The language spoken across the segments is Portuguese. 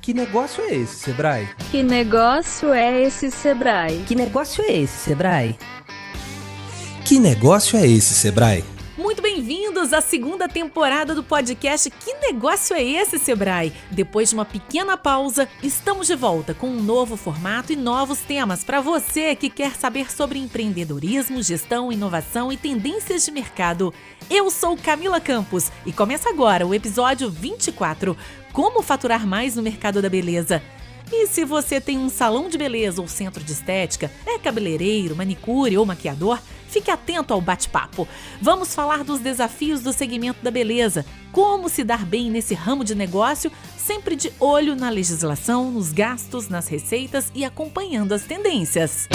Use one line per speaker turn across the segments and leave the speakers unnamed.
Que negócio é esse, Sebrae?
Que negócio é esse, Sebrae?
Que negócio é esse, Sebrae?
Que negócio é esse, Sebrae?
Muito bem-vindos à segunda temporada do podcast Que Negócio é Esse, Sebrae? Depois de uma pequena pausa, estamos de volta com um novo formato e novos temas para você que quer saber sobre empreendedorismo, gestão, inovação e tendências de mercado. Eu sou Camila Campos e começa agora o episódio 24, Como faturar mais no mercado da beleza. E se você tem um salão de beleza ou centro de estética, é cabeleireiro, manicure ou maquiador, fique atento ao bate-papo. Vamos falar dos desafios do segmento da beleza, como se dar bem nesse ramo de negócio, sempre de olho na legislação, nos gastos, nas receitas e acompanhando as tendências.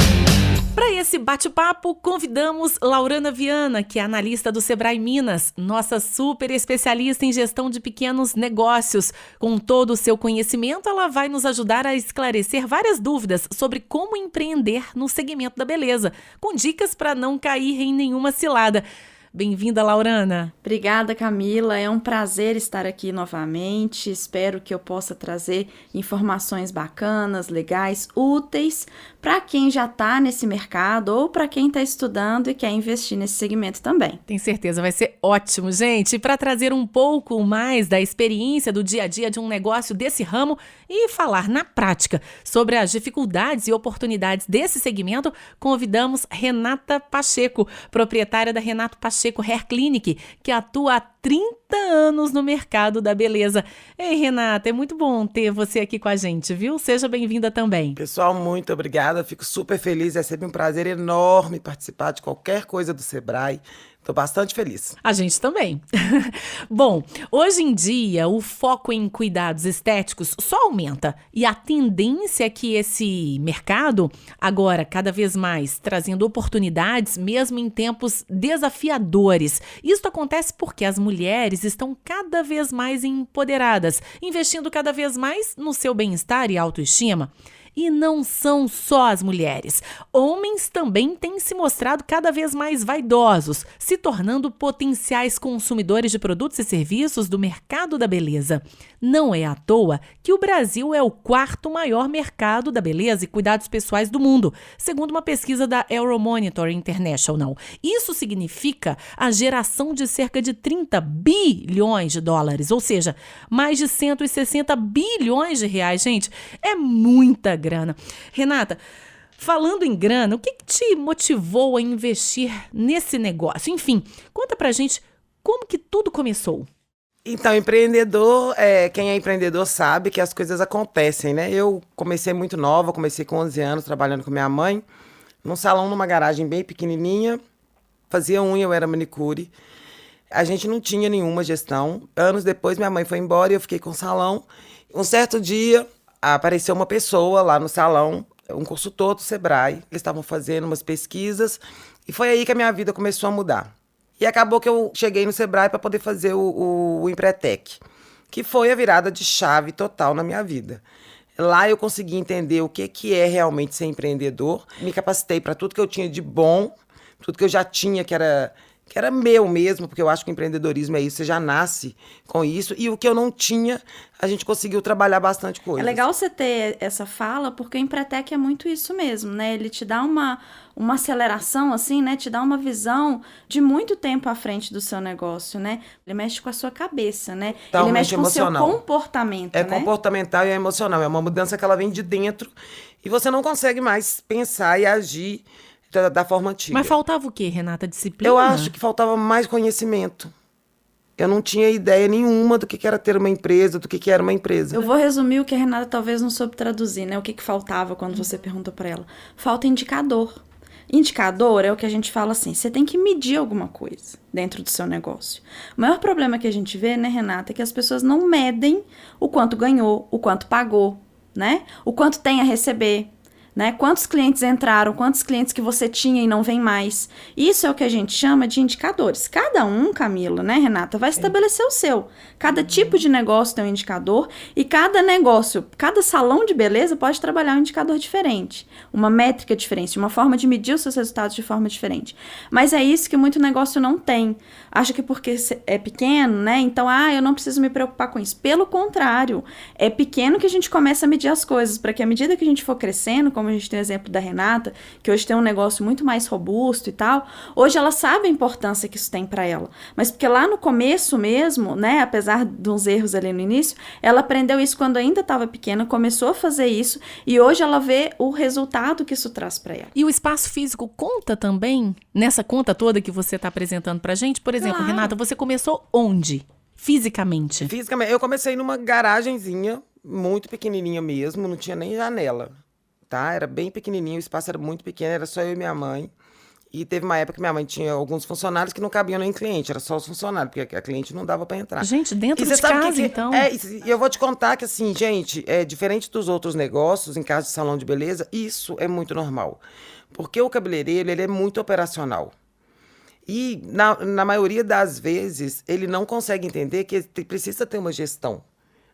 Para esse bate-papo, convidamos Laurana Viana, que é analista do Sebrae Minas, nossa super especialista em gestão de pequenos negócios. Com todo o seu conhecimento, ela vai nos ajudar a esclarecer várias dúvidas sobre como empreender no segmento da beleza, com dicas para não cair em nenhuma cilada. Bem-vinda, Laurana.
Obrigada, Camila. É um prazer estar aqui novamente. Espero que eu possa trazer informações bacanas, legais, úteis para quem já está nesse mercado ou para quem está estudando e quer investir nesse segmento também.
Tenho certeza, vai ser ótimo, gente. Para trazer um pouco mais da experiência do dia a dia de um negócio desse ramo e falar na prática sobre as dificuldades e oportunidades desse segmento, convidamos Renata Pacheco, proprietária da Renato Pacheco Hair Clinic, que atua há 30 anos no mercado da beleza. Ei, Renata, é muito bom ter você aqui com a gente, viu? Seja bem-vinda também.
Pessoal, muito obrigada. Fico super feliz. É sempre um prazer enorme participar de qualquer coisa do Sebrae. Estou bastante feliz.
A gente também. Bom, hoje em dia o foco em cuidados estéticos só aumenta e a tendência é que esse mercado, agora cada vez mais trazendo oportunidades mesmo em tempos desafiadores. Isso acontece porque as mulheres estão cada vez mais empoderadas, investindo cada vez mais no seu bem-estar e autoestima. E não são só as mulheres. Homens também têm se mostrado cada vez mais vaidosos, se tornando potenciais consumidores de produtos e serviços do mercado da beleza. Não é à toa que o Brasil é o quarto maior mercado da beleza e cuidados pessoais do mundo, segundo uma pesquisa da Euromonitor International. Isso significa a geração de cerca de 30 bilhões de dólares, ou seja, mais de 160 bilhões de reais, gente. É muita grana. Renata, falando em grana, o que te motivou a investir nesse negócio? Enfim, conta pra gente como que tudo começou.
Então, quem é empreendedor sabe que as coisas acontecem, né? Eu comecei muito nova, comecei com 11 anos trabalhando com minha mãe, num salão, numa garagem bem pequenininha, fazia unha, eu era manicure. A gente não tinha nenhuma gestão. Anos depois, minha mãe foi embora e eu fiquei com o salão. Um certo dia, apareceu uma pessoa lá no salão, um consultor do Sebrae. Eles estavam fazendo umas pesquisas e foi aí que a minha vida começou a mudar. E acabou que eu cheguei no Sebrae para poder fazer o Empretec, que foi a virada de chave total na minha vida. Lá eu consegui entender o que é realmente ser empreendedor. Me capacitei para tudo que eu tinha de bom, tudo que eu já tinha que era meu mesmo, porque eu acho que o empreendedorismo é isso, você já nasce com isso. E o que eu não tinha, a gente conseguiu trabalhar bastante coisa.
É legal você ter essa fala, porque o Empretec é muito isso mesmo, né? Ele te dá uma aceleração, assim, né? Te dá uma visão de muito tempo à frente do seu negócio, né? Ele mexe com a sua cabeça, né?
Totalmente
ele mexe com o seu
emocional.
comportamento,
É
né?
comportamental e é emocional. É uma mudança que ela vem de dentro e você não consegue mais pensar e agir da forma antiga.
Mas faltava o quê, Renata? Disciplina?
Eu acho que faltava mais conhecimento. Eu não tinha ideia nenhuma do que era ter uma empresa, do que era uma empresa.
Eu vou resumir o que a Renata talvez não soube traduzir, né? O que faltava quando você perguntou para ela. Falta indicador. Indicador é o que a gente fala assim, você tem que medir alguma coisa dentro do seu negócio. O maior problema que a gente vê, né, Renata, é que as pessoas não medem o quanto ganhou, o quanto pagou, né? O quanto tem a receber. né? Quantos clientes entraram, quantos clientes que você tinha e não vem mais. Isso é o que a gente chama de indicadores. Cada um, Camila, né, Renata, vai estabelecer o seu. Cada tipo de negócio tem um indicador e cada negócio, cada salão de beleza pode trabalhar um indicador diferente, uma métrica diferente, uma forma de medir os seus resultados de forma diferente. Mas é isso que muito negócio não tem. Acha que porque é pequeno, né, então, eu não preciso me preocupar com isso. Pelo contrário, é pequeno que a gente começa a medir as coisas, para que à medida que a gente for crescendo, como a gente tem o exemplo da Renata, que hoje tem um negócio muito mais robusto e tal, hoje ela sabe a importância que isso tem para ela. Mas porque lá no começo mesmo, né, apesar dos erros ali no início, ela aprendeu isso quando ainda estava pequena, começou a fazer isso e hoje ela vê o resultado que isso traz para ela.
E o espaço físico conta também nessa conta toda que você está apresentando pra gente? Por exemplo,
Claro.
Renata, você começou onde? Fisicamente?
Fisicamente, eu comecei numa garagenzinha, muito pequenininha mesmo, não tinha nem janela, tá? Era bem pequenininho, o espaço era muito pequeno, era só eu e minha mãe. E teve uma época que minha mãe tinha alguns funcionários que não cabiam nem cliente, era só os funcionários, porque a cliente não dava para entrar.
Gente, dentro
E
de
você sabe
casa, então?
E eu vou te contar que, assim, gente, diferente dos outros negócios, em casa de salão de beleza, isso é muito normal. Porque o cabeleireiro, ele é muito operacional. E, na maioria das vezes, ele não consegue entender que precisa ter uma gestão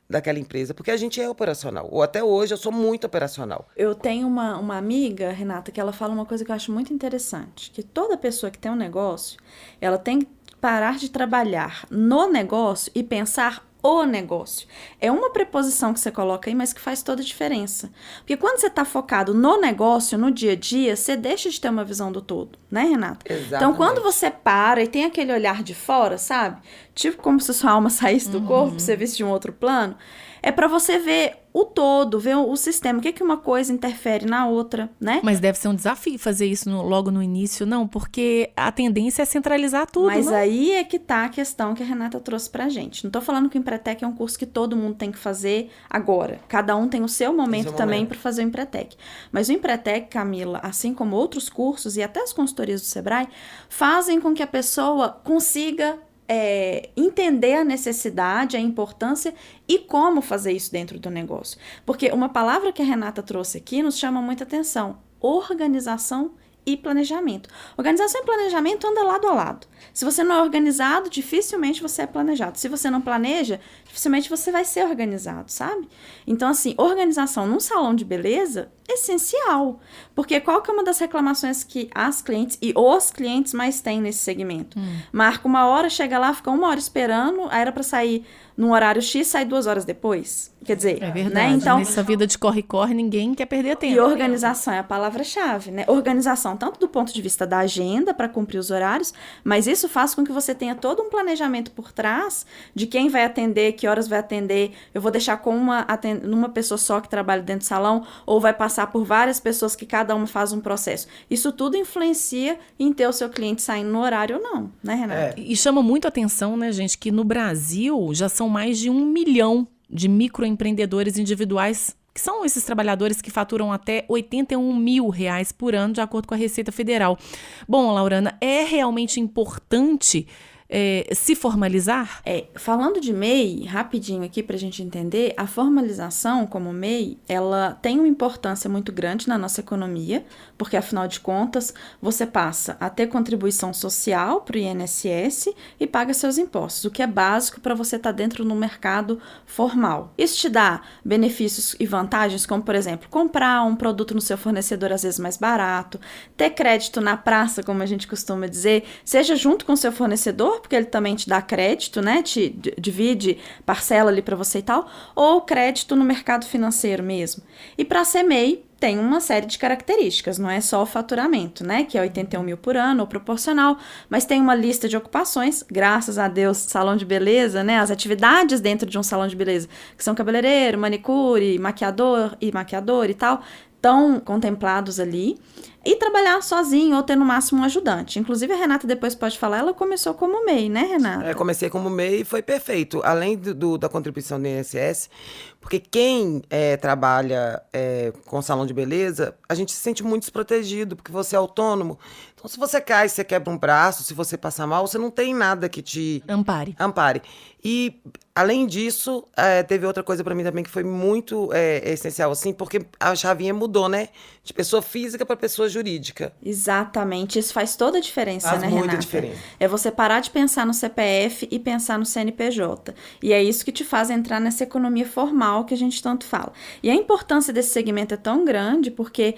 daquela empresa, porque a gente é operacional. Ou até hoje eu sou muito operacional.
Eu tenho uma amiga, Renata, que ela fala uma coisa que eu acho muito interessante, que toda pessoa que tem um negócio, ela tem que parar de trabalhar no negócio e pensar o negócio. É uma preposição que você coloca aí, mas que faz toda a diferença. Porque quando você está focado no negócio, no dia a dia, você deixa de ter uma visão do todo, né, Renata?
Exatamente.
Então, quando você para e tem aquele olhar de fora, sabe? Tipo como se sua alma saísse do corpo, você visse de um outro plano, é para você ver o todo, ver o sistema, o que uma coisa interfere na outra, né?
Mas deve ser um desafio fazer isso logo no início, não? Porque a tendência é centralizar tudo,
Mas
não?
aí é que tá a questão que a Renata trouxe pra gente. Não tô falando que o Empretec é um curso que todo mundo tem que fazer agora. Cada um tem o seu momento também para fazer o Empretec. Mas o Empretec, Camila, assim como outros cursos e até as consultorias do Sebrae, fazem com que a pessoa consiga entender a necessidade, a importância e como fazer isso dentro do negócio. Porque uma palavra que a Renata trouxe aqui nos chama muita atenção: organização e planejamento. Organização e planejamento andam lado a lado. Se você não é organizado, dificilmente você é planejado. Se você não planeja, dificilmente você vai ser organizado, sabe? Então, assim, organização num salão de beleza é essencial. Porque qual que é uma das reclamações que as clientes e os clientes mais têm nesse segmento? Marca uma hora, chega lá, fica 1 hora esperando, aí era para sair num horário X, sai 2 horas depois. Quer dizer,
É verdade.
né? Então,
nessa vida de corre-corre, ninguém quer perder tempo.
e organização é a palavra-chave, né? Organização tanto do ponto de vista da agenda para cumprir os horários, mas isso faz com que você tenha todo um planejamento por trás de quem vai atender, que horas vai atender. Eu vou deixar com uma pessoa só que trabalha dentro do salão ou vai passar por várias pessoas que cada uma faz um processo. Isso tudo influencia em ter o seu cliente saindo no horário ou não, né, Renata?
E chama muito atenção, né, gente, que no Brasil já são mais de 1 milhão de microempreendedores individuais, que são esses trabalhadores que faturam até R$81 mil por ano, de acordo com a Receita Federal. Bom, Laurana, é realmente importante se formalizar?
Falando de MEI, rapidinho aqui para a gente entender, a formalização como MEI, ela tem uma importância muito grande na nossa economia, porque afinal de contas, você passa a ter contribuição social para o INSS e paga seus impostos, o que é básico para você estar dentro do mercado formal. Isso te dá benefícios e vantagens, como, por exemplo, comprar um produto no seu fornecedor às vezes mais barato, ter crédito na praça, como a gente costuma dizer, seja junto com o seu fornecedor, porque ele também te dá crédito, né? Te divide parcela ali para você e tal, ou crédito no mercado financeiro mesmo. E para ser MEI, tem uma série de características, não é só o faturamento, né? Que é 81 mil por ano, ou proporcional, mas tem uma lista de ocupações, graças a Deus, salão de beleza, né? As atividades dentro de um salão de beleza, que são cabeleireiro, manicure, maquiador e tal, estão contemplados ali. e trabalhar sozinho ou ter no máximo um ajudante. Inclusive a Renata depois pode falar, ela começou como MEI, né, Renata?
Comecei como MEI e foi perfeito. Além da contribuição do INSS, porque quem trabalha com salão de beleza, a gente se sente muito desprotegido, porque você é autônomo. Então, se você cai, você quebra um braço, se você passar mal, você não tem nada que te ampare. E, além disso, teve outra coisa para mim também que foi muito essencial, assim, porque a chavinha mudou, né? De pessoa física para pessoa jurídica.
Exatamente. Isso faz toda a diferença,
Faz
né, Renata?
muita diferença.
É você parar de pensar no CPF e pensar no CNPJ. E é isso que te faz entrar nessa economia formal que a gente tanto fala. E a importância desse segmento é tão grande porque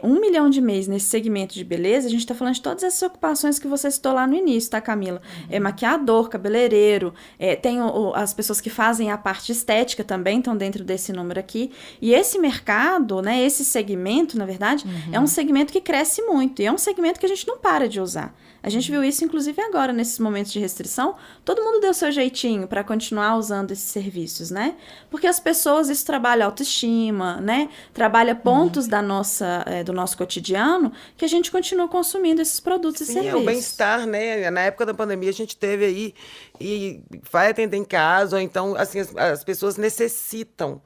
1 milhão de mês nesse segmento de beleza, a gente está falando de todas essas ocupações que você citou lá no início, tá, Camila? Maquiador, cabeleireiro, tem as pessoas que fazem a parte estética também estão dentro desse número aqui. E esse mercado, né, esse segmento, na verdade, é um segmento que cresce muito. E é um segmento que a gente não para de usar. A gente viu isso, inclusive, agora, nesses momentos de restrição. Todo mundo deu seu jeitinho para continuar usando esses serviços, né? Porque as pessoas, isso trabalha autoestima, né? Trabalha pontos do nosso cotidiano que a gente continua consumindo esses produtos e serviços.
É o bem-estar, né? Na época da pandemia, a gente teve aí e vai atender em casa, ou então, assim, as pessoas necessitam.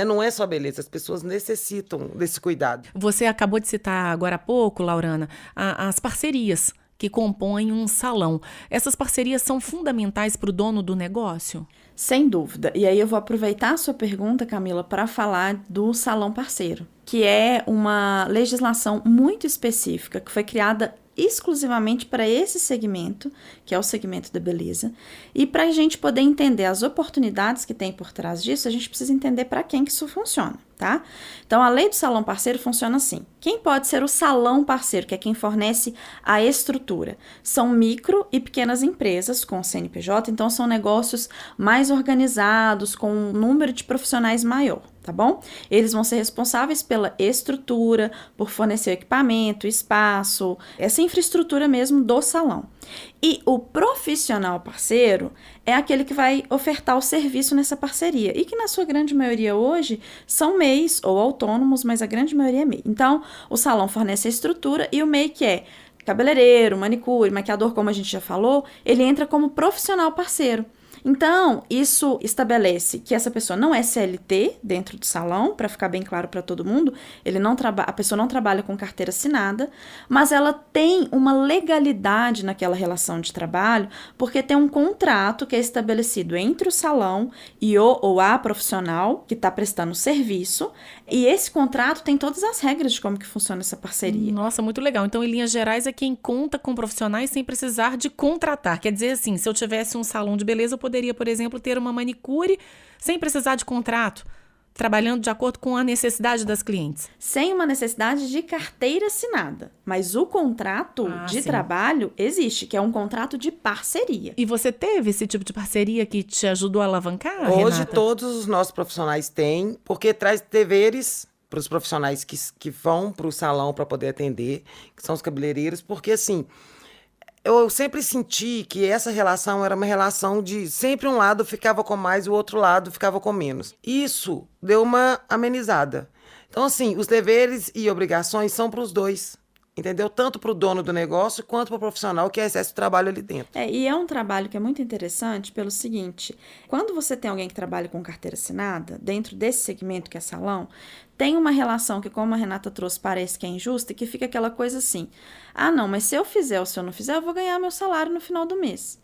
Não é só beleza, as pessoas necessitam desse cuidado.
Você acabou de citar agora há pouco, Laurana, as parcerias que compõem um salão. Essas parcerias são fundamentais para o dono do negócio?
Sem dúvida. E aí eu vou aproveitar a sua pergunta, Camila, para falar do salão parceiro, que é uma legislação muito específica que foi criada exclusivamente para esse segmento, que é o segmento da beleza. E para a gente poder entender as oportunidades que tem por trás disso, a gente precisa entender para quem que isso funciona, tá? Então, a lei do salão parceiro funciona assim. Quem pode ser o salão parceiro, que é quem fornece a estrutura? São micro e pequenas empresas com CNPJ, então são negócios mais organizados, com um número de profissionais maior, tá bom? Eles vão ser responsáveis pela estrutura, por fornecer equipamento, espaço, essa infraestrutura mesmo do salão. E o profissional parceiro é aquele que vai ofertar o serviço nessa parceria e que na sua grande maioria hoje são MEIs ou autônomos, mas a grande maioria é MEI. Então, o salão fornece a estrutura e o MEI, que é cabeleireiro, manicure, maquiador, como a gente já falou, ele entra como profissional parceiro. Então, isso estabelece que essa pessoa não é CLT dentro do salão, para ficar bem claro para todo mundo, a pessoa não trabalha com carteira assinada, mas ela tem uma legalidade naquela relação de trabalho, porque tem um contrato que é estabelecido entre o salão e o ou a profissional que está prestando o serviço, e esse contrato tem todas as regras de como que funciona essa parceria.
Nossa, muito legal. Então, em linhas gerais, é quem conta com profissionais sem precisar de contratar. Quer dizer assim, se eu tivesse um salão de beleza, eu poderia, por exemplo, ter uma manicure sem precisar de contrato, trabalhando de acordo com a necessidade das clientes.
Sem uma necessidade de carteira assinada. Mas o contrato de trabalho existe, que é um contrato de parceria.
E você teve esse tipo de parceria que te ajudou a alavancar,
Hoje
Renata?
todos os nossos profissionais têm, porque traz deveres para os profissionais que vão para o salão para poder atender, que são os cabeleireiros, porque assim, eu sempre senti que essa relação era uma relação de sempre um lado ficava com mais e o outro lado ficava com menos. Isso deu uma amenizada. Então, assim, os deveres e obrigações são para os dois, entendeu? Tanto para o dono do negócio quanto para o profissional que exerce o trabalho ali dentro.
E é um trabalho que é muito interessante pelo seguinte, quando você tem alguém que trabalha com carteira assinada, dentro desse segmento que é salão, tem uma relação que, como a Renata trouxe, parece que é injusta e que fica aquela coisa assim, não, mas se eu fizer ou se eu não fizer, eu vou ganhar meu salário no final do mês.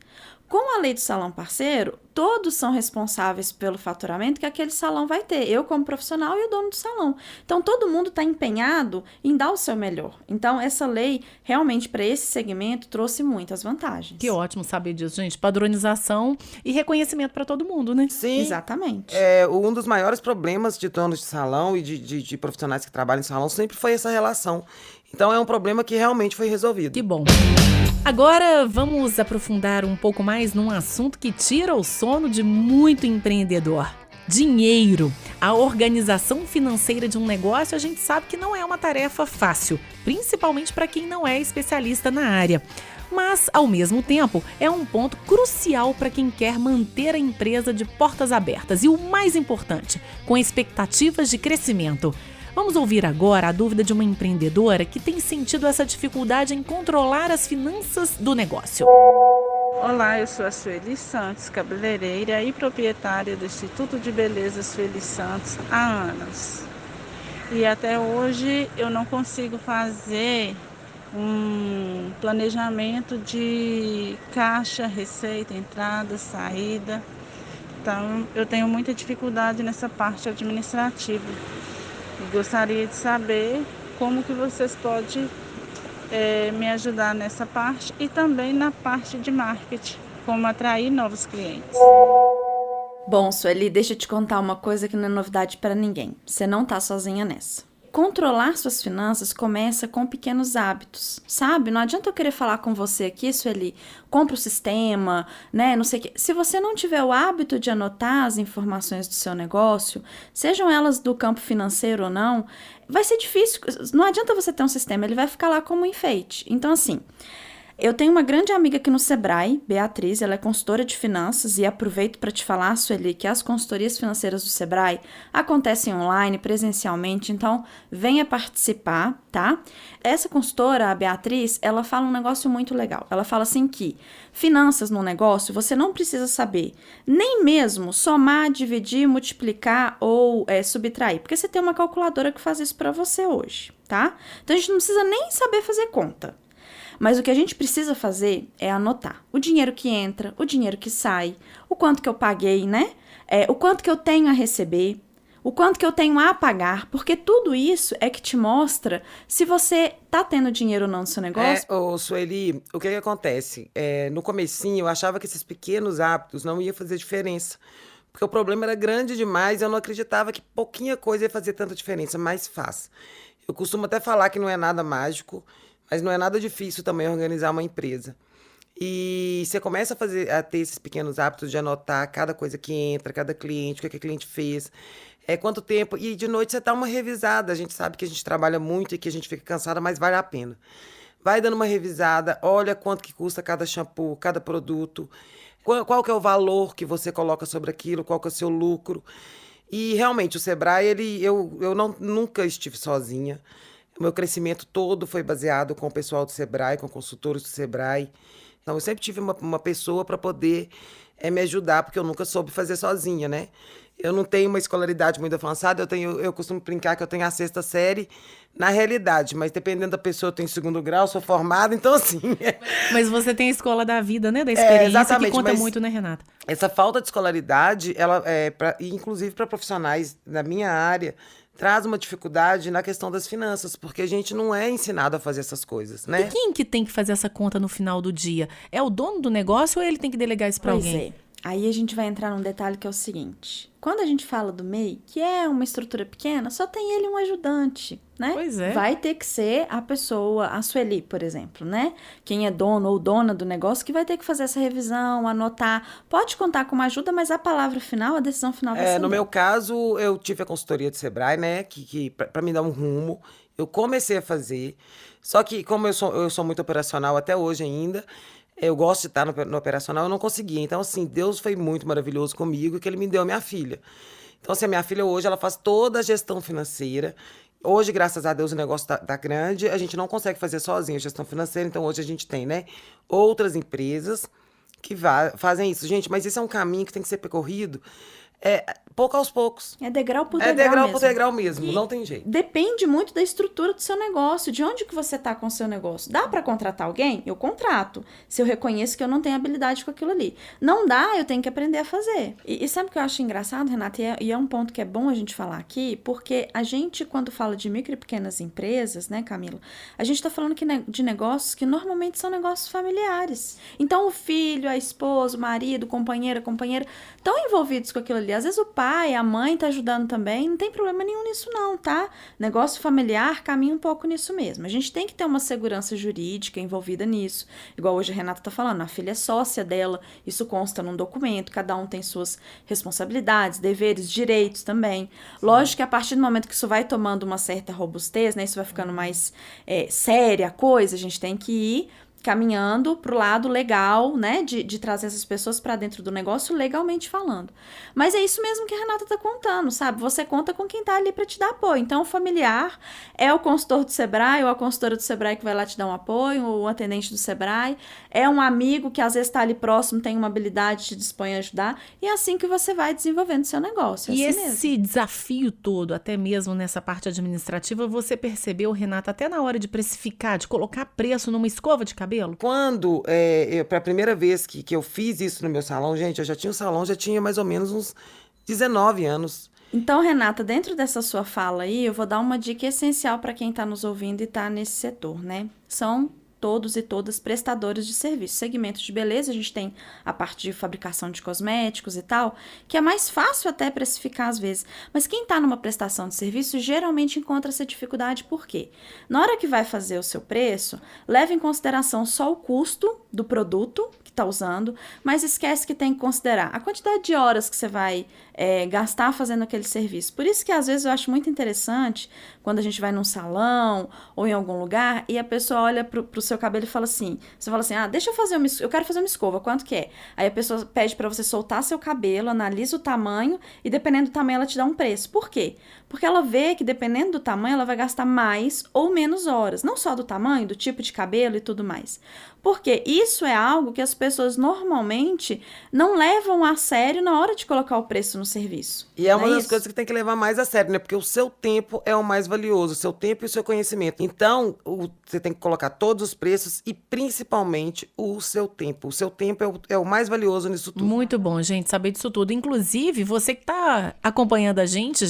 Com a lei do salão parceiro, todos são responsáveis pelo faturamento que aquele salão vai ter. Eu como profissional e o dono do salão. Então, todo mundo está empenhado em dar o seu melhor. Então, essa lei, realmente, para esse segmento, trouxe muitas vantagens.
Que ótimo saber disso, gente. Padronização e reconhecimento para todo mundo, né?
Sim.
Exatamente.
Um dos maiores problemas de donos de salão e de profissionais que trabalham em salão sempre foi essa relação. Então, é um problema que realmente foi resolvido.
Que bom. Agora vamos aprofundar um pouco mais num assunto que tira o sono de muito empreendedor. Dinheiro. A organização financeira de um negócio a gente sabe que não é uma tarefa fácil, principalmente para quem não é especialista na área. Mas, ao mesmo tempo, é um ponto crucial para quem quer manter a empresa de portas abertas e, o mais importante, com expectativas de crescimento. Vamos ouvir agora a dúvida de uma empreendedora que tem sentido essa dificuldade em controlar as finanças do negócio.
Olá, eu sou a Sueli Santos, cabeleireira e proprietária do Instituto de Beleza Sueli Santos há anos. E até hoje eu não consigo fazer um planejamento de caixa, receita, entrada, saída. Então eu tenho muita dificuldade nessa parte administrativa. E gostaria de saber como que vocês podem me ajudar nessa parte e também na parte de marketing, como atrair novos clientes.
Bom, Sueli, deixa eu te contar uma coisa que não é novidade para ninguém. Você não tá sozinha nessa. Controlar suas finanças começa com pequenos hábitos, sabe? Não adianta eu querer falar com você aqui, Sueli, compra o sistema, né, não sei o quê. Se você não tiver o hábito de anotar as informações do seu negócio, sejam elas do campo financeiro ou não, vai ser difícil. Não adianta você ter um sistema, ele vai ficar lá como um enfeite. Então, assim, eu tenho uma grande amiga aqui no Sebrae, Beatriz, ela é consultora de finanças e aproveito para te falar, Sueli, que as consultorias financeiras do Sebrae acontecem online, presencialmente, então venha participar, tá? Essa consultora, a Beatriz, ela fala um negócio muito legal. Ela fala assim que finanças no negócio você não precisa saber nem mesmo somar, dividir, multiplicar ou subtrair, porque você tem uma calculadora que faz isso para você hoje, tá? Então a gente não precisa nem saber fazer conta. Mas o que a gente precisa fazer é anotar o dinheiro que entra, o dinheiro que sai, o quanto que eu paguei, né? O quanto que eu tenho a receber, o quanto que eu tenho a pagar, porque tudo isso é que te mostra se você tá tendo dinheiro ou não no seu negócio.
Sueli, o que acontece? No comecinho eu achava que esses pequenos hábitos não iam fazer diferença, porque o problema era grande demais e eu não acreditava que pouquinha coisa ia fazer tanta diferença, mas faz. Eu costumo até falar que não é nada mágico, mas não é nada difícil também organizar uma empresa. E você começa a ter esses pequenos hábitos de anotar cada coisa que entra, cada cliente, o que o cliente fez, quanto tempo. E de noite você dá uma revisada. A gente sabe que a gente trabalha muito e que a gente fica cansada, mas vale a pena. Vai dando uma revisada, olha quanto que custa cada shampoo, cada produto, qual que é o valor que você coloca sobre aquilo, qual que é o seu lucro. E realmente o Sebrae, eu nunca estive sozinha. O meu crescimento todo foi baseado com o pessoal do Sebrae, com consultores do Sebrae. Então, eu sempre tive uma pessoa para poder me ajudar, porque eu nunca soube fazer sozinha, né? Eu não tenho uma escolaridade muito avançada, eu costumo brincar que eu tenho a 6ª série na realidade, mas dependendo da pessoa, eu tenho 2º grau, sou formada, então assim...
Mas você tem a escola da vida, né? Da experiência, que conta
mas
muito, né, Renata?
Essa falta de escolaridade, ela inclusive para profissionais da minha área, traz uma dificuldade na questão das finanças, porque a gente não é ensinado a fazer essas coisas, né?
E quem que tem que fazer essa conta no final do dia? É o dono do negócio ou ele tem que delegar isso para alguém?
Aí a gente vai entrar num detalhe que é o seguinte. Quando a gente fala do MEI, que é uma estrutura pequena, só tem ele um ajudante, né?
Pois é.
Vai ter que ser a pessoa, a Sueli, por exemplo, né? Quem é dono ou dona do negócio que vai ter que fazer essa revisão, anotar. Pode contar com uma ajuda, mas a palavra final, a decisão final vai ser
no meu caso, eu tive a consultoria do Sebrae, né? Que para me dar um rumo, eu comecei a fazer. Só que como eu sou muito operacional até hoje ainda, eu gosto de estar no operacional, eu não conseguia. Então, assim, Deus foi muito maravilhoso comigo, que ele me deu a minha filha. Então, assim, a minha filha hoje, ela faz toda a gestão financeira. Hoje, graças a Deus, o negócio tá grande. A gente não consegue fazer sozinho a gestão financeira. Então, hoje a gente tem, né, outras empresas que fazem isso. Gente, mas esse é um caminho que tem que ser percorrido pouco aos poucos.
É degrau por degrau
mesmo. É degrau
mesmo.
por degrau mesmo, não tem jeito.
Depende muito da estrutura do seu negócio, de onde que você tá com o seu negócio. Dá para contratar alguém? Eu contrato. Se eu reconheço que eu não tenho habilidade com aquilo ali. Não dá, eu tenho que aprender a fazer. E sabe o que eu acho engraçado, Renata? E é um ponto que é bom a gente falar aqui, porque a gente, quando fala de micro e pequenas empresas, né, Camila? A gente tá falando de negócios que normalmente são negócios familiares. Então, o filho, a esposa, o marido, companheira, estão envolvidos com aquilo ali. Às vezes o pai, a mãe tá ajudando também, não tem problema nenhum nisso não, tá? Negócio familiar caminha um pouco nisso mesmo. A gente tem que ter uma segurança jurídica envolvida nisso. Igual hoje a Renata tá falando, a filha é sócia dela, isso consta num documento, cada um tem suas responsabilidades, deveres, direitos também. Sim. Lógico que a partir do momento que isso vai tomando uma certa robustez, né, isso vai ficando mais séria a coisa, a gente tem que ir caminhando pro lado legal, né, de trazer essas pessoas para dentro do negócio legalmente falando. Mas é isso mesmo que a Renata tá contando, sabe? Você conta com quem tá ali para te dar apoio. Então, o familiar é o consultor do Sebrae ou a consultora do Sebrae que vai lá te dar um apoio, ou o atendente do Sebrae, é um amigo que às vezes tá ali próximo, tem uma habilidade, te dispõe a ajudar, e é assim que você vai desenvolvendo seu negócio. É
E
assim
esse desafio todo, até mesmo nessa parte administrativa, você percebeu, Renata, até na hora de precificar, de colocar preço numa escova de cabelo?
Quando, para a primeira vez que eu fiz isso no meu salão, gente, eu já tinha um salão, já tinha mais ou menos uns 19 anos.
Então, Renata, dentro dessa sua fala aí, eu vou dar uma dica essencial para quem está nos ouvindo e está nesse setor, né? São todos e todas prestadores de serviço. Segmento de beleza, a gente tem a parte de fabricação de cosméticos e tal, que é mais fácil até precificar às vezes. Mas quem está numa prestação de serviço geralmente encontra essa dificuldade. Por quê? Na hora que vai fazer o seu preço, leva em consideração só o custo do produto que está usando, mas esquece que tem que considerar a quantidade de horas que você vai gastar fazendo aquele serviço. Por isso que às vezes eu acho muito interessante quando a gente vai num salão ou em algum lugar e a pessoa olha pro seu cabelo e fala assim, você fala assim, deixa eu fazer eu quero fazer uma escova, quanto que é? Aí a pessoa pede para você soltar seu cabelo, analisa o tamanho e dependendo do tamanho ela te dá um preço. Por quê? Porque ela vê que dependendo do tamanho ela vai gastar mais ou menos horas, não só do tamanho, do tipo de cabelo e tudo mais. Porque isso é algo que as pessoas normalmente não levam a sério na hora de colocar o preço no serviço.
E é uma das coisas que tem que levar mais a sério, né? Porque o seu tempo é o mais valioso, o seu tempo e o seu conhecimento. Então, você tem que colocar todos os preços e principalmente o seu tempo. O seu tempo é o mais valioso nisso tudo.
Muito bom, gente, saber disso tudo. Inclusive, você que tá acompanhando a gente,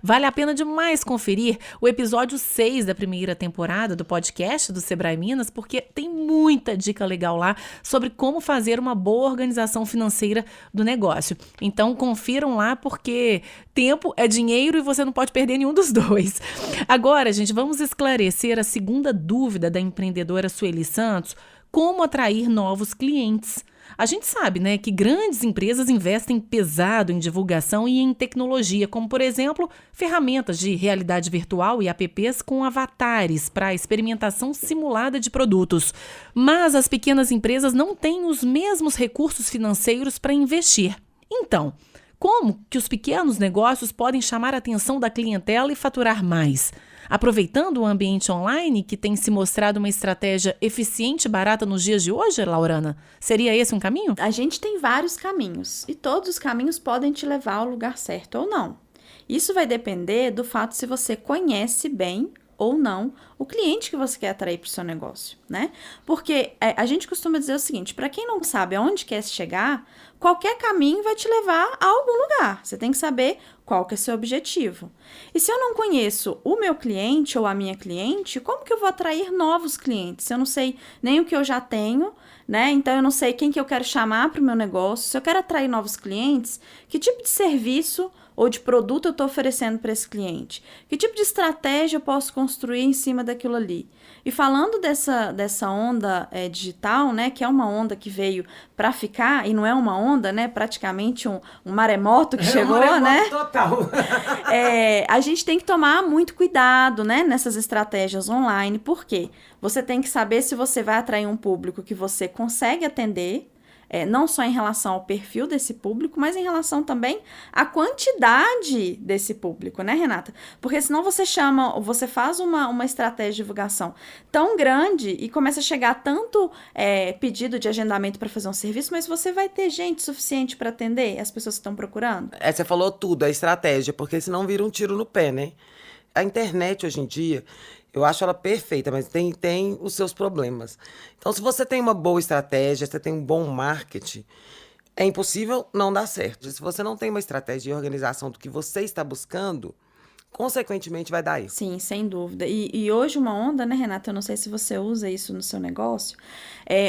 vale a pena demais conferir o episódio 6 da primeira temporada do podcast do Sebrae Minas, porque tem muita dica legal lá sobre como fazer uma boa organização financeira do negócio. Então, confiram lá, porque tempo é dinheiro e você não pode perder nenhum dos dois. Agora, gente, vamos esclarecer a segunda dúvida da empreendedora Sueli Santos: como atrair novos clientes. A gente sabe, né, que grandes empresas investem pesado em divulgação e em tecnologia, como, por exemplo, ferramentas de realidade virtual e apps com avatares para experimentação simulada de produtos. Mas as pequenas empresas não têm os mesmos recursos financeiros para investir. Então, como que os pequenos negócios podem chamar a atenção da clientela e faturar mais? Aproveitando o ambiente online, que tem se mostrado uma estratégia eficiente e barata nos dias de hoje, Laurana? Seria esse um caminho?
A gente tem vários caminhos e todos os caminhos podem te levar ao lugar certo ou não. Isso vai depender do fato se você conhece bem ou não o cliente que você quer atrair para o seu negócio, né? Porque a gente costuma dizer o seguinte: para quem não sabe aonde quer chegar, qualquer caminho vai te levar a algum lugar. Você tem que saber qual que é o seu objetivo. E se eu não conheço o meu cliente ou a minha cliente, como que eu vou atrair novos clientes? Eu não sei nem o que eu já tenho, né? Então eu não sei quem que eu quero chamar para o meu negócio. Se eu quero atrair novos clientes, que tipo de serviço ou de produto eu estou oferecendo para esse cliente? Que tipo de estratégia eu posso construir em cima daquilo ali? E falando dessa onda digital, né, que é uma onda que veio para ficar, e não é uma onda, né, praticamente um maremoto que chegou, né?
Total.
A gente tem que tomar muito cuidado, né, nessas estratégias online. Por quê? Você tem que saber se você vai atrair um público que você consegue atender, não só em relação ao perfil desse público, mas em relação também à quantidade desse público, né, Renata? Porque senão você faz uma estratégia de divulgação tão grande e começa a chegar tanto pedido de agendamento para fazer um serviço, mas você vai ter gente suficiente para atender as pessoas que estão procurando?
Você falou tudo, a estratégia, porque senão vira um tiro no pé, né? A internet hoje em dia, eu acho ela perfeita, mas tem os seus problemas. Então, se você tem uma boa estratégia, você tem um bom marketing, é impossível não dar certo. Se você não tem uma estratégia de organização do que você está buscando, consequentemente vai dar isso.
Sim, sem dúvida. E hoje uma onda, né, Renata? Eu não sei se você usa isso no seu negócio,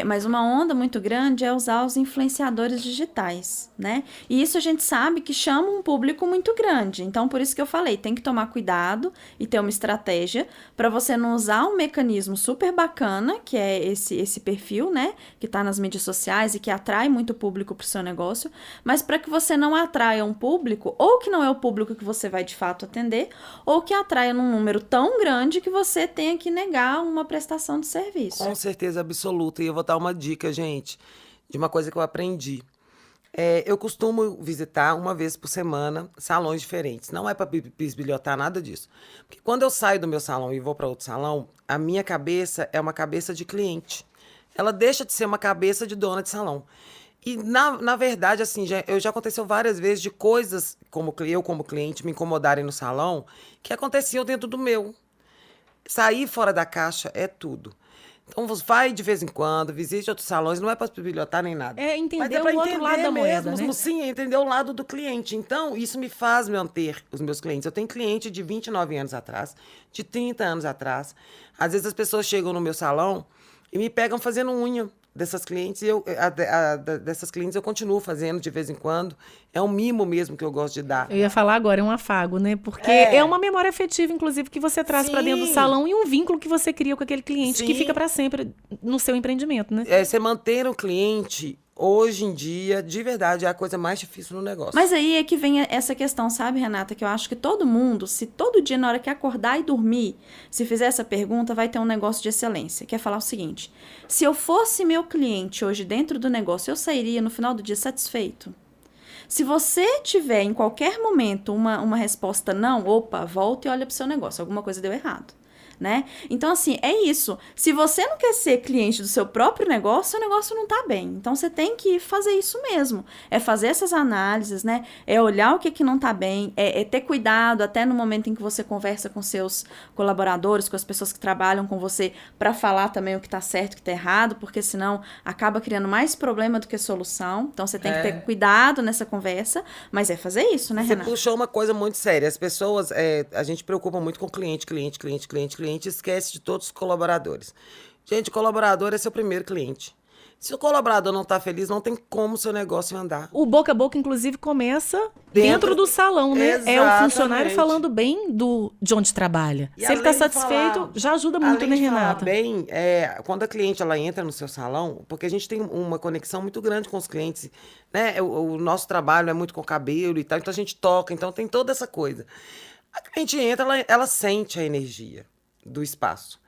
mas uma onda muito grande é usar os influenciadores digitais, né? E isso a gente sabe que chama um público muito grande. Então, por isso que eu falei, tem que tomar cuidado e ter uma estratégia para você não usar um mecanismo super bacana, que é esse perfil, né? Que está nas mídias sociais e que atrai muito público para o seu negócio, mas para que você não atraia um público, ou que não é o público que você vai de fato atender, ou que atraia num número tão grande que você tenha que negar uma prestação de serviço.
Com certeza absoluta. E eu vou dar uma dica, gente, de uma coisa que eu aprendi. Eu costumo visitar uma vez por semana salões diferentes. Não é para bisbilhotar nada disso. Porque quando eu saio do meu salão e vou para outro salão, a minha cabeça é uma cabeça de cliente. Ela deixa de ser uma cabeça de dona de salão. E, na verdade, assim, já aconteceu várias vezes de coisas, como cliente, me incomodarem no salão, que aconteciam dentro do meu. Sair fora da caixa é tudo. Então, você vai de vez em quando, visite outros salões, não é para bibliotar nem nada.
É entender
pra
o outro lado da moeda,
mesmo,
né?
Sim, entender o lado do cliente. Então, isso me faz manter os meus clientes. Eu tenho cliente de 29 anos atrás, de 30 anos atrás. Às vezes as pessoas chegam no meu salão e me pegam fazendo unha dessas clientes, e dessas clientes eu continuo fazendo de vez em quando. É um mimo mesmo que eu gosto de dar.
Eu ia falar agora, é um afago, né? Porque é uma memória afetiva, inclusive, que você traz para dentro do salão e um vínculo que você cria com aquele cliente que fica para sempre no seu empreendimento, né?
Você manter o cliente, hoje em dia, de verdade, é a coisa mais difícil no negócio.
Mas aí é que vem essa questão, sabe, Renata? Que eu acho que todo mundo, se todo dia, na hora que acordar e dormir, se fizer essa pergunta, vai ter um negócio de excelência. Que é falar o seguinte: se eu fosse meu cliente hoje dentro do negócio, eu sairia no final do dia satisfeito? Se você tiver em qualquer momento uma resposta não, opa, volta e olha pro seu negócio, alguma coisa deu errado. Né? Então, assim, é isso. Se você não quer ser cliente do seu próprio negócio, seu negócio não tá bem. Então, você tem que fazer isso mesmo. É fazer essas análises, né? É olhar o que não tá bem, é ter cuidado até no momento em que você conversa com seus colaboradores, com as pessoas que trabalham com você, para falar também o que tá certo e o que tá errado, porque senão acaba criando mais problema do que solução. Então, você tem que ter cuidado nessa conversa, mas é fazer isso, né, Renata?
Você puxou uma coisa muito séria. As pessoas, a gente preocupa muito com cliente, esquece de todos os colaboradores. Gente, o colaborador é seu primeiro cliente. Se o colaborador não está feliz, não tem como o seu negócio andar.
O boca a boca, inclusive, começa dentro do salão, né?
Exatamente.
É o funcionário falando bem de onde trabalha. Se ele está satisfeito, já ajuda muito, né, Renata?
Bem, quando a cliente ela entra no seu salão, porque a gente tem uma conexão muito grande com os clientes, né? O nosso trabalho é muito com cabelo e tal, então a gente toca, então tem toda essa coisa. A cliente entra, ela sente a energia do espaço.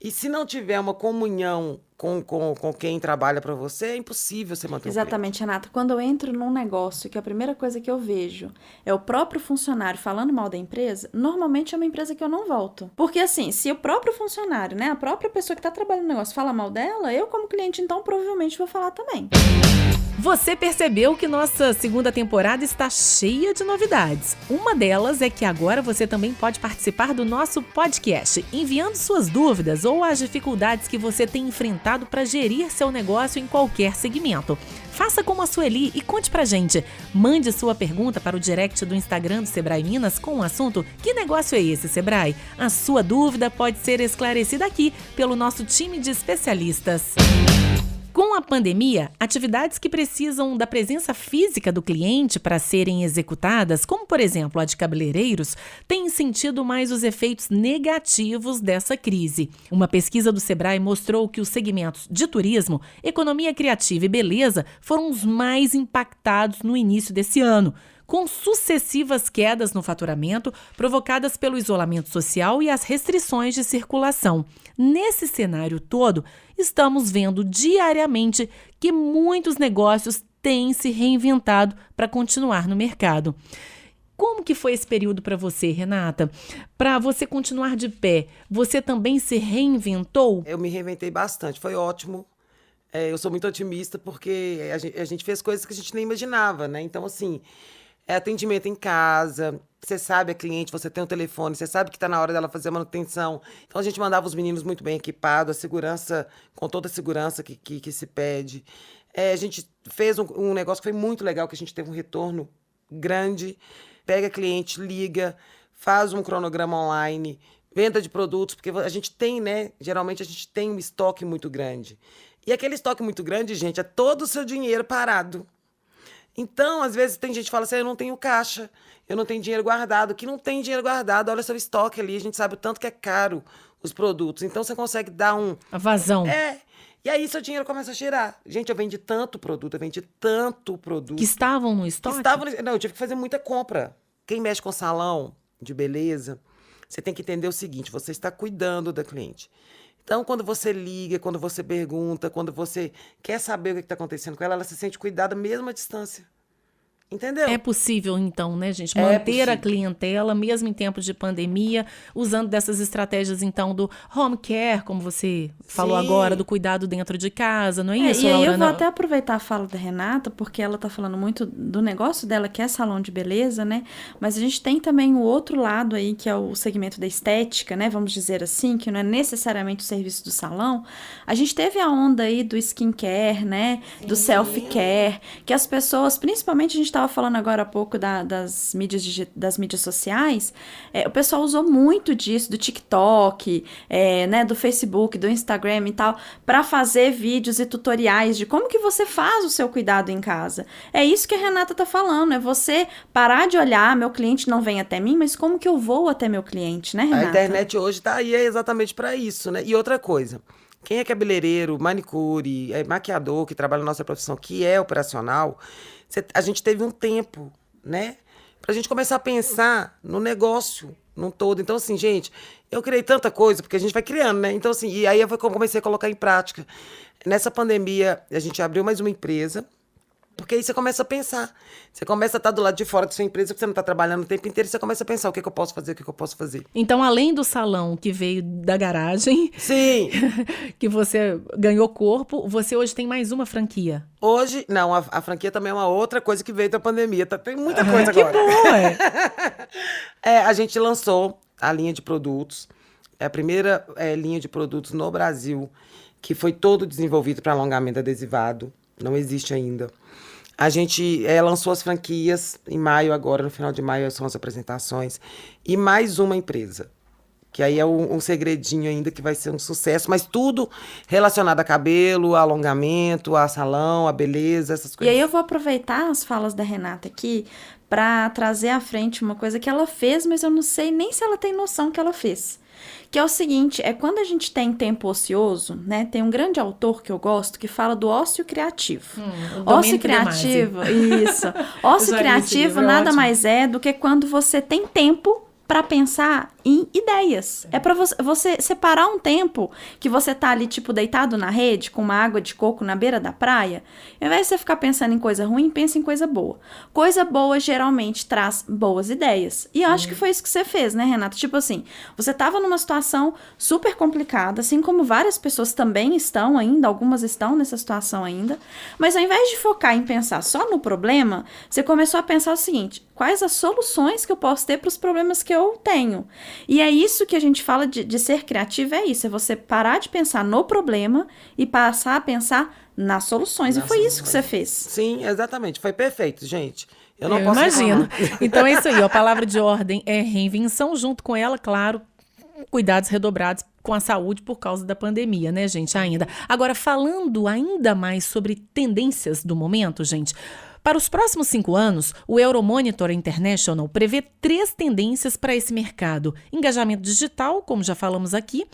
E se não tiver uma comunhão com quem trabalha para você, é impossível você manter
Exatamente, Renata. Quando eu entro num negócio que a primeira coisa que eu vejo é o próprio funcionário falando mal da empresa, normalmente é uma empresa que eu não volto. Porque assim, se o próprio funcionário, né, a própria pessoa que está trabalhando no negócio fala mal dela, eu como cliente, então, provavelmente vou falar também.
Você percebeu que nossa segunda temporada está cheia de novidades. Uma delas é que agora você também pode participar do nosso podcast, enviando suas dúvidas ou as dificuldades que você tem enfrentado para gerir seu negócio em qualquer segmento. Faça como a Sueli e conte pra gente. Mande sua pergunta para o direct do Instagram do Sebrae Minas com o assunto "Que negócio é esse, Sebrae?". A sua dúvida pode ser esclarecida aqui pelo nosso time de especialistas. Com a pandemia, atividades que precisam da presença física do cliente para serem executadas, como por exemplo a de cabeleireiros, têm sentido mais os efeitos negativos dessa crise. Uma pesquisa do Sebrae mostrou que os segmentos de turismo, economia criativa e beleza foram os mais impactados no início desse ano, com sucessivas quedas no faturamento provocadas pelo isolamento social e as restrições de circulação. Nesse cenário todo, estamos vendo diariamente que muitos negócios têm se reinventado para continuar no mercado. Como que foi esse período para você, Renata? Para você continuar de pé, você também se reinventou?
Eu me reinventei bastante, foi ótimo. Eu sou muito otimista porque a gente fez coisas que a gente nem imaginava, né? Então, assim, atendimento em casa, você sabe a cliente, você tem o telefone, você sabe que está na hora dela fazer a manutenção. Então, a gente mandava os meninos muito bem equipados, a segurança, com toda a segurança que se pede. A gente fez um negócio que foi muito legal, que a gente teve um retorno grande. Pega cliente, liga, faz um cronograma online, venda de produtos, porque a gente tem, né? Geralmente a gente tem um estoque muito grande. E aquele estoque muito grande, gente, é todo o seu dinheiro parado. Então, às vezes, tem gente que fala assim, eu não tenho caixa, eu não tenho dinheiro guardado. Que não tem dinheiro guardado, olha seu estoque ali, a gente sabe o tanto que é caro os produtos. Então, você consegue dar
a vazão.
E aí, seu dinheiro começa a girar. Gente, eu vendi tanto produto.
Que estavam no estoque?
Não, eu tive que fazer muita compra. Quem mexe com salão de beleza, você tem que entender o seguinte, você está cuidando da cliente. Então, quando você liga, quando você pergunta, quando você quer saber o que está acontecendo com ela, ela se sente cuidada mesmo à distância. Entendeu?
É possível, então, né, gente,
É
manter
possível.
a clientela, mesmo em tempos de pandemia, usando dessas estratégias, então, do home care, como você falou
Sim.
agora, do cuidado dentro de casa, não é isso,
E aí
Laura?
eu vou até aproveitar a fala da Renata, porque ela tá falando muito do negócio dela, que é salão de beleza, né? Mas a gente tem também o outro lado aí, que é o segmento da estética, né? Vamos dizer assim, que não é necessariamente o serviço do salão. A gente teve a onda aí do skincare, né? Do self-care, que as pessoas, principalmente a gente estava falando agora há pouco das mídias sociais, o pessoal usou muito disso, do TikTok, né, do Facebook, do Instagram e tal, para fazer vídeos e tutoriais de como que você faz o seu cuidado em casa. É isso que a Renata tá falando, é você parar de olhar, meu cliente não vem até mim, mas como que eu vou até meu cliente, né, Renata?
A internet hoje tá aí exatamente para isso, né? E outra coisa, quem é cabeleireiro, manicure, maquiador, que trabalha na nossa profissão, que é operacional, a gente teve um tempo, né? Pra gente começar a pensar no negócio, num todo. Então, assim, gente, eu criei tanta coisa, porque a gente vai criando, né? Então, assim, e aí eu comecei a colocar em prática. Nessa pandemia, a gente abriu mais uma empresa, porque aí você começa a pensar. Você começa a estar do lado de fora da sua empresa, porque você não está trabalhando o tempo inteiro, você começa a pensar o que eu posso fazer, o que eu posso fazer.
Então, além do salão que veio da garagem,
Sim!
que você ganhou corpo, você hoje tem mais uma franquia.
Hoje, não, a franquia também é uma outra coisa que veio da pandemia. Tem muita coisa
Que
agora.
bom,
A gente lançou a linha de produtos. É a primeira linha de produtos no Brasil que foi todo desenvolvido para alongamento adesivado. Não existe ainda. A gente lançou as franquias em maio agora, no final de maio são as apresentações. E mais uma empresa, que aí é um segredinho ainda que vai ser um sucesso, mas tudo relacionado a cabelo, a alongamento, a salão, a beleza, essas
E
coisas.
aí eu vou aproveitar as falas da Renata aqui para trazer à frente uma coisa que ela fez, mas eu não sei nem se ela tem noção que ela fez. Que é o seguinte, quando a gente tem tempo ocioso, né? Tem um grande autor que eu gosto que fala do ócio criativo. Ócio criativo, isso. Ócio criativo nada mais é do que quando você tem tempo para pensar em ideias. É para você separar um tempo que você tá ali, tipo, deitado na rede, com uma água de coco na beira da praia. Ao invés de você ficar pensando em coisa ruim, pensa em coisa boa. Coisa boa geralmente traz boas ideias. E eu acho que foi isso que você fez, né, Renata? Tipo assim, você tava numa situação super complicada, assim como várias pessoas também estão ainda, algumas estão nessa situação ainda. Mas ao invés de focar em pensar só no problema, você começou a pensar o seguinte: quais as soluções que eu posso ter para os problemas que eu tenho? E é isso que a gente fala de ser criativo, é isso, é você parar de pensar no problema e passar a pensar nas soluções. E foi isso que você fez.
Sim, exatamente. Foi perfeito, gente. Eu não
Eu
posso
imagino.
reclamar.
Então é isso aí, a palavra de ordem é reinvenção, junto com ela, claro, cuidados redobrados com a saúde por causa da pandemia, né, gente, ainda. Agora, falando ainda mais sobre tendências do momento, gente, para os próximos 5 anos, o Euromonitor International prevê 3 tendências para esse mercado: engajamento digital, como já falamos aqui,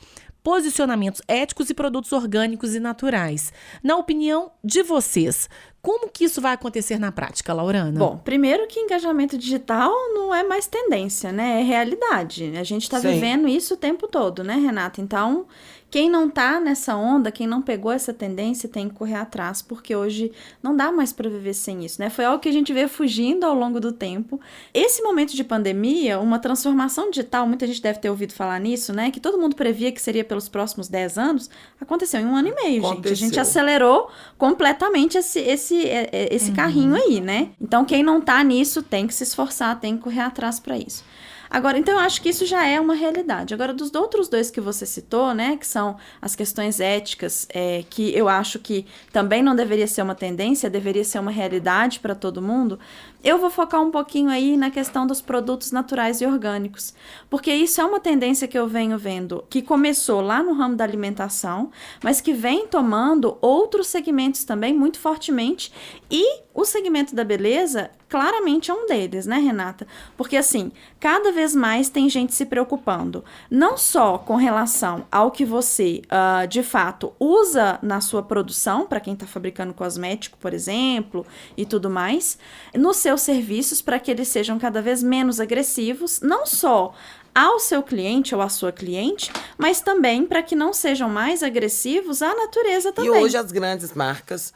posicionamentos éticos e produtos orgânicos e naturais. Na opinião de vocês, como que isso vai acontecer na prática, Laurana?
Bom, primeiro que engajamento digital não é mais tendência, né? É realidade. A gente tá
Sim.
vivendo isso o tempo todo, né, Renata? Então, quem não tá nessa onda, quem não pegou essa tendência, tem que correr atrás, porque hoje não dá mais para viver sem isso, né? Foi algo que a gente veio fugindo ao longo do tempo. Esse momento de pandemia, uma transformação digital, muita gente deve ter ouvido falar nisso, né? Que todo mundo previa que seria pelos próximos 10 anos, aconteceu em 1 ano e meio, gente. A gente acelerou completamente esse carrinho aí, né? Então, quem não tá nisso tem que se esforçar, tem que correr atrás para isso. Agora, então, eu acho que isso já é uma realidade. Agora, dos outros 2 que você citou, né, que são as questões éticas, que eu acho que também não deveria ser uma tendência, deveria ser uma realidade para todo mundo, eu vou focar um pouquinho aí na questão dos produtos naturais e orgânicos, porque isso é uma tendência que eu venho vendo, que começou lá no ramo da alimentação, mas que vem tomando outros segmentos também muito fortemente, e o segmento da beleza claramente é um deles, né, Renata? Porque assim, cada vez vez mais tem gente se preocupando, não só com relação ao que você, de fato, usa na sua produção, para quem está fabricando cosmético, por exemplo, e tudo mais, nos seus serviços, para que eles sejam cada vez menos agressivos, não só ao seu cliente ou à sua cliente, mas também para que não sejam mais agressivos à natureza também.
E hoje as grandes marcas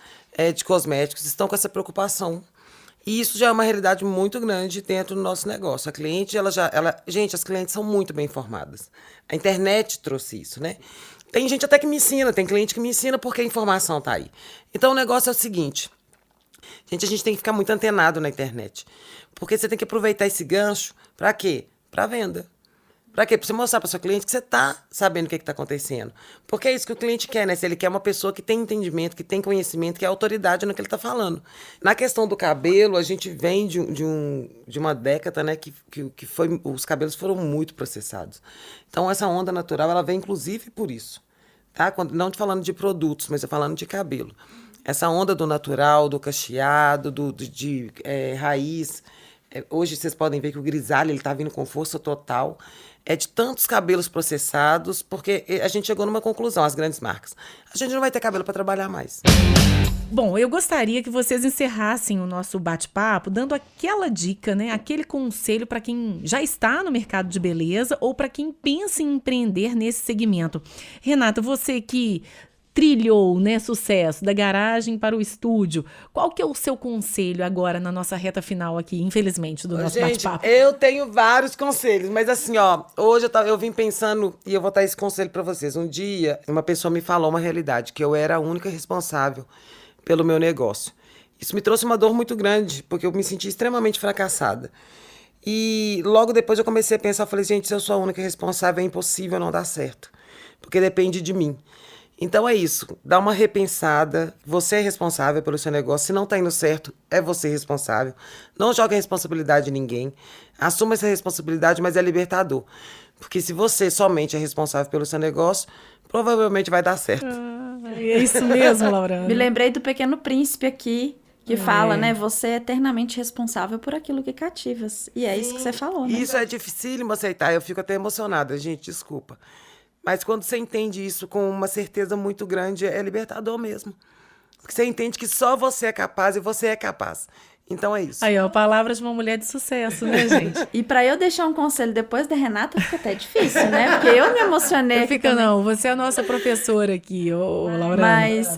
de cosméticos estão com essa preocupação. E isso já é uma realidade muito grande dentro do nosso negócio. A cliente, gente, as clientes são muito bem informadas. A internet trouxe isso, né? Tem gente até que me ensina, tem cliente que me ensina porque a informação tá aí. Então o negócio é o seguinte, gente, a gente tem que ficar muito antenado na internet. Porque você tem que aproveitar esse gancho para quê? Para venda. Para quê? Para você mostrar para o seu cliente que você está sabendo o que está acontecendo. Porque é isso que o cliente quer, né? Se ele quer uma pessoa que tem entendimento, que tem conhecimento, que é autoridade no que ele está falando. Na questão do cabelo, a gente vem de uma década, né? Que os cabelos foram muito processados. Então, essa onda natural, ela vem inclusive por isso. Tá? Não falando de produtos, mas eu falando de cabelo. Essa onda do natural, do cacheado, de raiz. Hoje vocês podem ver que o grisalho está vindo com força total. É de tantos cabelos processados, porque a gente chegou numa conclusão, as grandes marcas. A gente não vai ter cabelo para trabalhar mais.
Bom, eu gostaria que vocês encerrassem o nosso bate-papo dando aquela dica, né? Aquele conselho para quem já está no mercado de beleza ou para quem pensa em empreender nesse segmento. Renata, você que trilhou, né, sucesso da garagem para o estúdio. Qual que é o seu conselho agora na nossa reta final aqui, infelizmente, do nosso bate-papo?
Eu tenho vários conselhos, mas assim, ó, hoje eu vim pensando e eu vou dar esse conselho para vocês. Um dia, uma pessoa me falou uma realidade, que eu era a única responsável pelo meu negócio. Isso me trouxe uma dor muito grande, porque eu me senti extremamente fracassada. E logo depois eu comecei a pensar, falei, gente, se eu sou a única responsável, é impossível não dar certo, porque depende de mim. Então é isso, dá uma repensada, você é responsável pelo seu negócio, se não está indo certo, é você responsável. Não joga a responsabilidade em ninguém, assuma essa responsabilidade, mas é libertador. Porque se você somente é responsável pelo seu negócio, provavelmente vai dar certo.
É isso mesmo, Laurana.
Me lembrei do Pequeno Príncipe aqui, que fala, né, você é eternamente responsável por aquilo que cativas. E é isso que você falou, né?
Isso é dificílimo aceitar, eu fico até emocionada, gente, desculpa. Mas quando você entende isso com uma certeza muito grande, é libertador mesmo. Porque você entende que só você é capaz e você é capaz. Então é isso.
Aí, ó, palavras de uma mulher de sucesso, né, gente?
E pra eu deixar um conselho depois da Renata, fica até difícil, né? Porque eu me emocionei.
Não fica não, você é a nossa professora aqui, ô Laurana.
Mas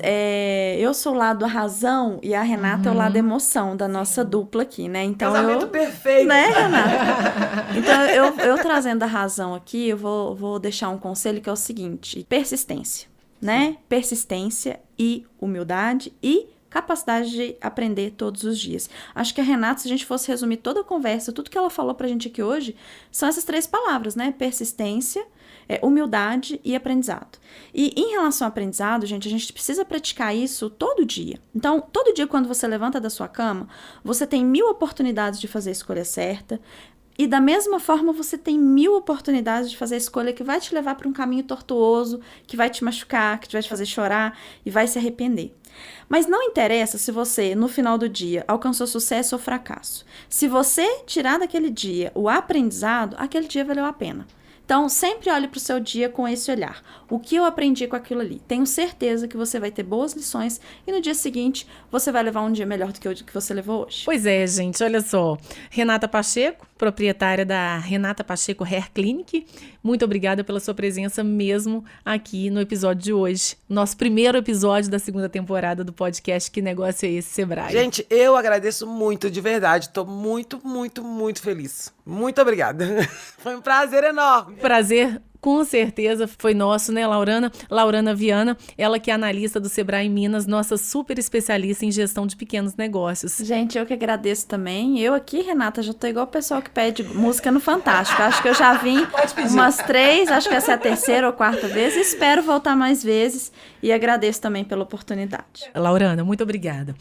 eu sou o lado da razão e a Renata é o lado da emoção da nossa dupla aqui, né? Então
casamento perfeito.
Né, Renata? Então eu trazendo a razão aqui, eu vou deixar um conselho que é o seguinte: persistência, né? Persistência e humildade e capacidade de aprender todos os dias. Acho que a Renata, se a gente fosse resumir toda a conversa, tudo que ela falou pra gente aqui hoje, são essas 3 palavras, né? Persistência, humildade e aprendizado. E em relação ao aprendizado, gente, a gente precisa praticar isso todo dia. Então, todo dia quando você levanta da sua cama, você tem 1000 oportunidades de fazer a escolha certa. E da mesma forma, você tem 1000 oportunidades de fazer a escolha que vai te levar para um caminho tortuoso, que vai te machucar, que vai te fazer chorar e vai se arrepender. Mas não interessa se você, no final do dia, alcançou sucesso ou fracasso. Se você tirar daquele dia o aprendizado, aquele dia valeu a pena. Então, sempre olhe para o seu dia com esse olhar. O que eu aprendi com aquilo ali? Tenho certeza que você vai ter boas lições e no dia seguinte você vai levar um dia melhor do que o que você levou hoje.
Pois é, gente, olha só. Renata Pacheco, proprietária da Renata Pacheco Hair Clinic, muito obrigada pela sua presença mesmo aqui no episódio de hoje. Nosso primeiro episódio da 2ª temporada do podcast Que Negócio é Esse, Sebrae?
Gente, eu agradeço muito, de verdade. Estou muito, muito, muito feliz. Muito obrigada. Foi um prazer enorme.
Prazer, com certeza, foi nosso, né, Laurana? Laurana Viana, ela que é analista do Sebrae Minas, nossa super especialista em gestão de pequenos negócios.
Gente, eu que agradeço também. Eu aqui, Renata, já tô igual o pessoal que pede música no Fantástico. Acho que eu já vim umas 3, acho que essa é a 3ª ou 4ª vez. Espero voltar mais vezes e agradeço também pela oportunidade.
Laurana, muito obrigada.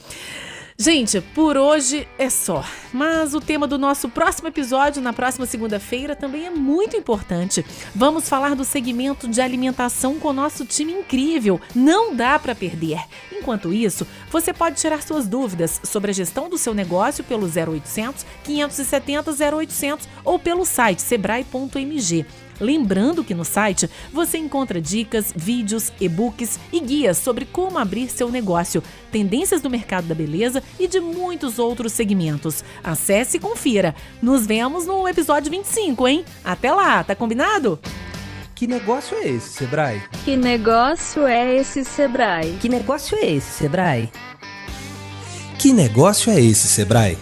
Gente, por hoje é só. Mas o tema do nosso próximo episódio, na próxima segunda-feira, também é muito importante. Vamos falar do segmento de alimentação com o nosso time incrível. Não dá para perder. Enquanto isso, você pode tirar suas dúvidas sobre a gestão do seu negócio pelo 0800 570 0800 ou pelo site sebrae.mg. Lembrando que no site você encontra dicas, vídeos, e-books e guias sobre como abrir seu negócio, tendências do mercado da beleza e de muitos outros segmentos. Acesse e confira. Nos vemos no episódio 25, hein? Até lá, tá combinado?
Que negócio é esse, Sebrae?
Que negócio é esse, Sebrae?
Que negócio é esse, Sebrae?
Que negócio é esse, Sebrae?